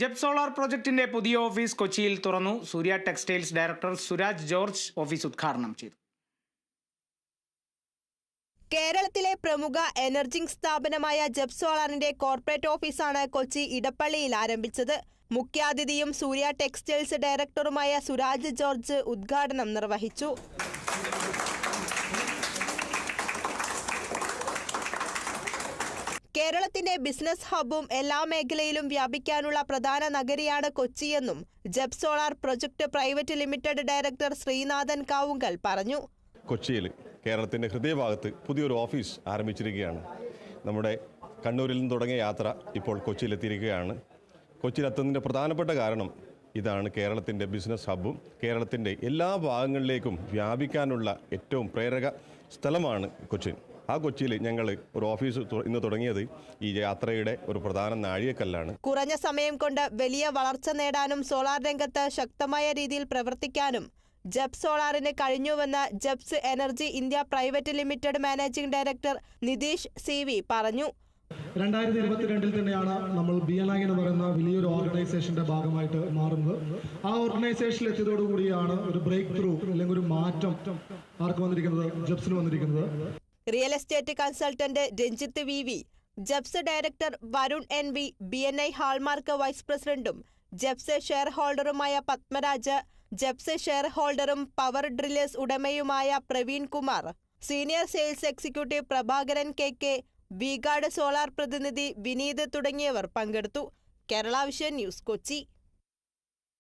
ജെപ് solar പ്രോജക്ടിന്റെ പുതിയ office കൊച്ചിയിൽ തുറന്നു. Surya textiles director Suraj George office ഉദ്ഘാടനം ചെയ്തു. കേരളത്തിലെ പ്രമുഖ എനർജിംഗ് സ്ഥാപനമായ ജെപ് സോളാറിന്റെ കോർപ്പറേറ്റ് ഓഫീസാണ് കൊച്ചി ഇടപ്പള്ളിയിൽ ആരംഭിച്ചത്. മുഖ്യാതിഥിയും സൂര്യ ടെക്സ്റ്റൈൽസ് ഡയറക്ടറുമായ സുരാജ് ജോർജ് ഉദ്ഘാടനം നിർവഹിച്ചു. കേരളത്തിന്റെ ബിസിനസ് ഹബ്ബും എല്ലാ മേഖലയിലും വ്യാപിക്കാനുള്ള പ്രധാന നഗരിയാണ് കൊച്ചിയെന്നും ജെപ് solar project private limited director Sreenathan Kavungal പറഞ്ഞു. കൊച്ചിയിൽ കേരളത്തിന്റെ ഹൃദയഭാഗത്ത് പുതിയൊരു ഓഫീസ് ആരംഭിച്ചിരിക്കുകയാണ്. നമ്മുടെ കണ്ണൂരിൽ നിന്ന് തുടങ്ങിയ യാത്ര ഇപ്പോൾ കൊച്ചിയിലെത്തിയിരിക്കുകയാണ്. കൊച്ചിയിലെത്തുന്നതിൻ്റെ പ്രധാനപ്പെട്ട കാരണം ഇതാണ്. കേരളത്തിൻ്റെ ബിസിനസ് ഹബ്ബും കേരളത്തിൻ്റെ എല്ലാ ഭാഗങ്ങളിലേക്കും വ്യാപിക്കാനുള്ള ഏറ്റവും പ്രേരക സ്ഥലമാണ് കൊച്ചി. ആ കൊച്ചിയിൽ ഞങ്ങൾ ഒരു ഓഫീസ് ഇന്ന് തുടങ്ങിയത് ഈ യാത്രയുടെ ഒരു പ്രധാന നാഴികക്കല്ലാണ്. കുറഞ്ഞ സമയം കൊണ്ട് വലിയ വളർച്ച നേടാനും സോളാർ രംഗത്ത് ശക്തമായ രീതിയിൽ പ്രവർത്തിക്കാനും ജെപ് സോളാറിന് കഴിഞ്ഞുവെന്ന് ജെപ്സ് energy India private limited managing director Nitheesh CV പറഞ്ഞു. 2022 തന്നെയാണ് നമ്മൾ BNI എന്ന് പറയുന്ന വലിയൊരു ഓർഗനൈസേഷന്റെ ഭാഗമായിട്ട് മാറുന്നത്. ആ ഓർഗനൈസേഷനിൽ എത്തിയതോടുകൂടിയാണ് ഒരു ബ്രേക്ക് ത്രൂ അല്ലെങ്കിൽ ഒരു മാറ്റം ആർക്ക് വന്നിരിക്കുന്നത്, ജെപ്സിന് വന്നിരിക്കുന്നത്. Real estate consultant Ranjith VV, ജെപ്സ് director Varun NV, BNI hallmark vice പ്രസിഡന്റും ജെപ്സ് ഷെയർ ഹോൾഡറുമായ പത്മരാജ്, ജെപ്സ് ഷെയർ ഹോൾഡറും പവർ ഡ്രില്ലേഴ്സ് ഉടമയുമായ Praveen Kumar, senior sales executive Prabhakaran KK, V guard solar പ്രതിനിധി വിനീത് തുടങ്ങിയവർ പങ്കെടുത്തു. Kerala vision news, Kochi.